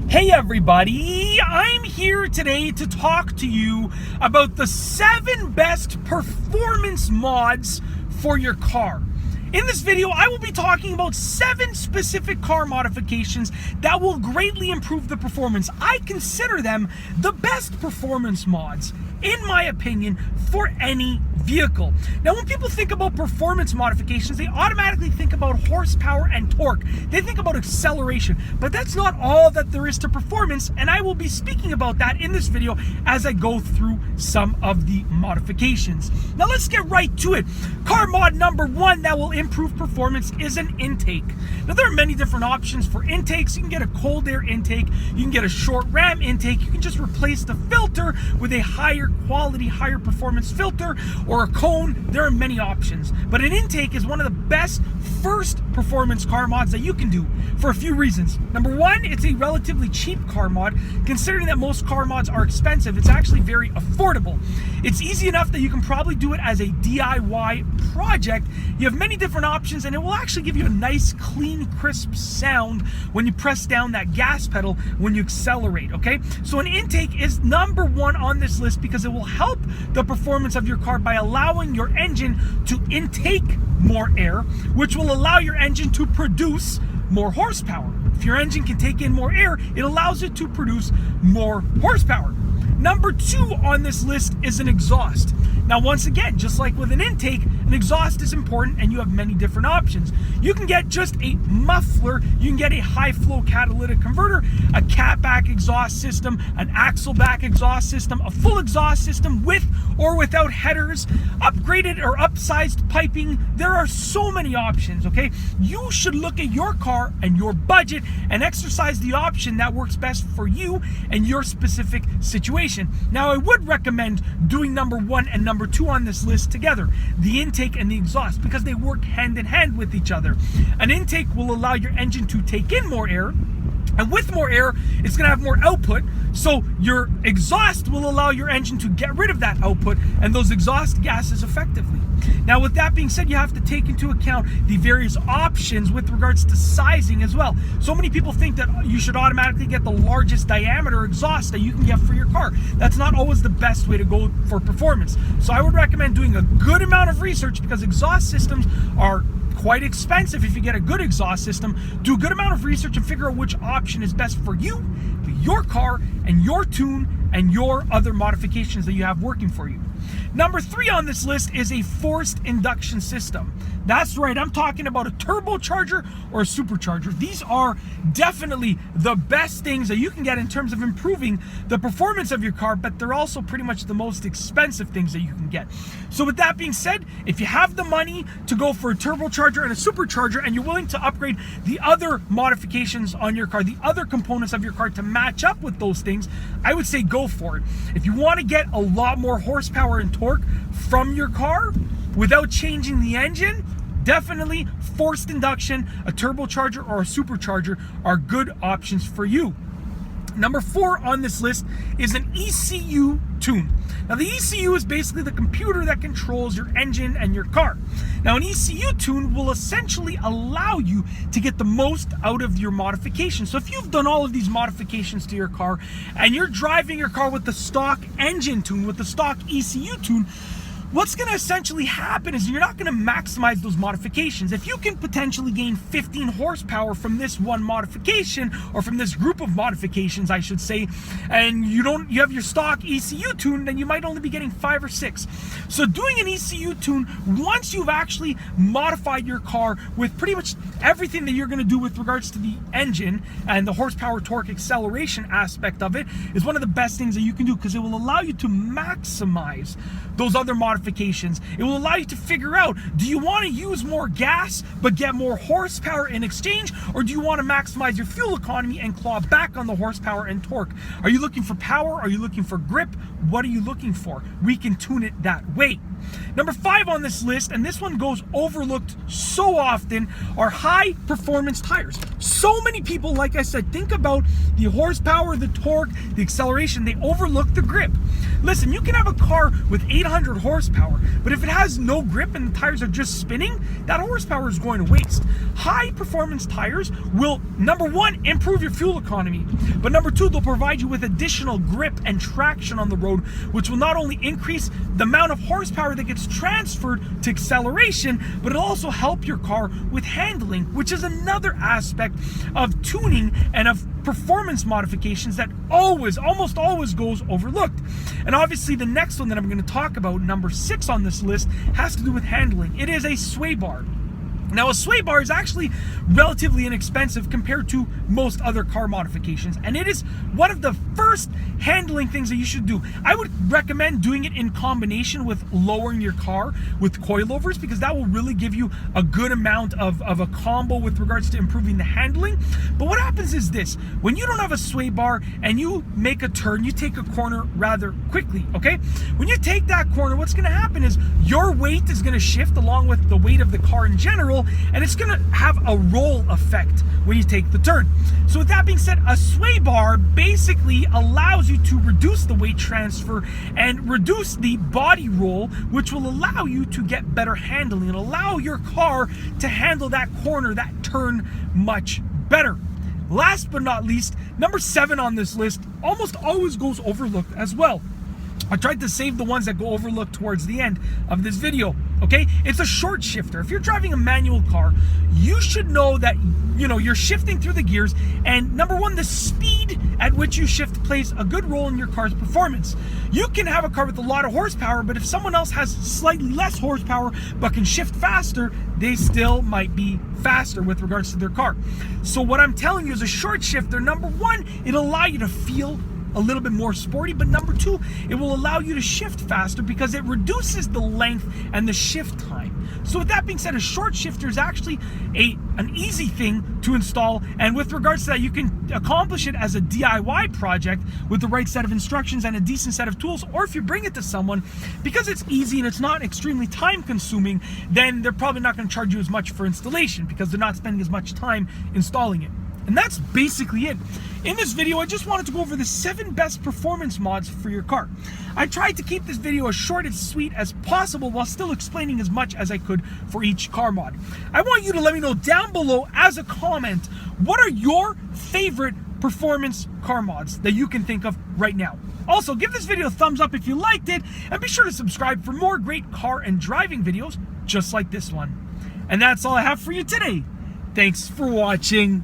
Hey everybody, I'm here today to talk to you about the 7 best performance mods for your car. In this video, I will be talking about 7 specific car modifications that will greatly improve the performance. I consider them the best performance mods, in my opinion, for any vehicle. Now, when people think about performance modifications, they automatically think about horsepower and torque. They think about acceleration, but that's not all that there is to performance, and I will be speaking about that in this video as I go through some of the modifications. Now, let's get right to it. Car mod number 1 that will improve performance is an intake. Now, there are many different options for intakes. You can get a cold air intake, you can get a short ram intake, you can just replace the filter with a higher quality, higher performance filter, or a cone. There are many options, but an intake is one of the best first performance car mods that you can do for a few reasons. Number 1, it's a relatively cheap car mod. Considering that most car mods are expensive, it's actually very affordable. It's easy enough that you can probably do it as a DIY project. You have many different options, and it will actually give you a nice, clean, crisp sound when you press down that gas pedal when you accelerate, okay? So an intake is number 1 on this list because it will help the performance of your car by allowing your engine to intake more air, which will allow your engine to produce more horsepower. If your engine can take in more air, it allows it to produce more horsepower. Number 2 on this list is an exhaust. Now, once again, just like with an intake, an exhaust is important, and you have many different options. You can get just a muffler, you can get a high flow catalytic converter, a catback exhaust system, an axle back exhaust system, a full exhaust system with or without headers, upgraded or upsized piping. There are so many options, okay? You should look at your car and your budget and exercise the option that works best for you and your specific situation. Now, I would recommend doing number 1 and number 2 on this list together, the intake and the exhaust, because they work hand in hand with each other. An intake will allow your engine to take in more air, and with more air, it's going to have more output. So your exhaust will allow your engine to get rid of that output and those exhaust gases effectively. Now, with that being said, you have to take into account the various options with regards to sizing as well. So many people think that you should automatically get the largest diameter exhaust that you can get for your car. That's not always the best way to go for performance. So I would recommend doing a good amount of research, because exhaust systems are quite expensive. If you get a good exhaust system, do a good amount of research and figure out which option is best for you, your car, and your tune, and your other modifications that you have working for you. Number 3 on this list is a forced induction system. That's right, I'm talking about a turbocharger or a supercharger. These are definitely the best things that you can get in terms of improving the performance of your car, but they're also pretty much the most expensive things that you can get. So with that being said, if you have the money to go for a turbocharger and a supercharger, and you're willing to upgrade the other modifications on your car, the other components of your car to match up with those things, I would say go for it. If you want to get a lot more horsepower and torque from your car without changing the engine, definitely forced induction, a turbocharger, or a supercharger are good options for you. Number 4 on this list is an ECU tune. Now, the ECU is basically the computer that controls your engine and your car. Now, an ECU tune will essentially allow you to get the most out of your modification. So if you've done all of these modifications to your car and you're driving your car with the stock engine tune, with the stock ECU tune, what's going to essentially happen is you're not going to maximize those modifications. If you can potentially gain 15 horsepower from this one modification, or from this group of modifications, I should say, and you have your stock ECU tune, then you might only be getting 5 or 6. So doing an ECU tune, once you've actually modified your car with pretty much everything that you're going to do with regards to the engine and the horsepower, torque, acceleration aspect of it, is one of the best things that you can do, because it will allow you to maximize those other modifications. It will allow you to figure out, do you want to use more gas but get more horsepower in exchange, or do you want to maximize your fuel economy and claw back on the horsepower and torque? Are you looking for power? Are you looking for grip? What are you looking for? We can tune it that way. Number 5 on this list, and this one goes overlooked so often, are high performance tires. So many people, like I said, think about the horsepower, the torque, the acceleration. They overlook the grip. Listen, you can have a car with 800 horsepower, but if it has no grip and the tires are just spinning, that horsepower is going to waste. High performance tires will, number 1, improve your fuel economy, but number 2, they'll provide you with additional grip and traction on the road, which will not only increase the amount of horsepower that gets transferred to acceleration, but it'll also help your car with handling, which is another aspect of tuning and of performance modifications that almost always goes overlooked. And obviously the next one that I'm going to talk about, number 6 on this list, has to do with handling. It is a sway bar. Now, a sway bar is actually relatively inexpensive compared to most other car modifications, and it is one of the first handling things that you should do. I would recommend doing it in combination with lowering your car with coilovers, because that will really give you a good amount of a combo with regards to improving the handling. But what happens is this: when you don't have a sway bar and you make a turn, you take a corner rather quickly, okay? When you take that corner, what's going to happen is your weight is going to shift along with the weight of the car in general, and it's going to have a roll effect when you take the turn. So with that being said, a sway bar basically allows you to reduce the weight transfer and reduce the body roll, which will allow you to get better handling and allow your car to handle that corner, that turn much better. Last but not least, number 7 on this list almost always goes overlooked as well. I tried to save the ones that go overlooked towards the end of this video, okay? It's a short shifter. If you're driving a manual car, you should know that, you're shifting through the gears, and number 1, the speed at which you shift plays a good role in your car's performance. You can have a car with a lot of horsepower, but if someone else has slightly less horsepower but can shift faster, they still might be faster with regards to their car. So what I'm telling you is a short shifter, number 1, it'll allow you to feel a little bit more sporty, but number 2, it will allow you to shift faster because it reduces the length and the shift time. So with that being said, a short shifter is actually an easy thing to install, and with regards to that, you can accomplish it as a DIY project with the right set of instructions and a decent set of tools, or if you bring it to someone, because it's easy and it's not extremely time consuming, then they're probably not going to charge you as much for installation because they're not spending as much time installing it. And that's basically it. In this video, I just wanted to go over the 7 best performance mods for your car. I tried to keep this video as short and sweet as possible while still explaining as much as I could for each car mod. I want you to let me know down below as a comment, what are your favorite performance car mods that you can think of right now? Also, give this video a thumbs up if you liked it, and be sure to subscribe for more great car and driving videos just like this one. And that's all I have for you today. Thanks for watching.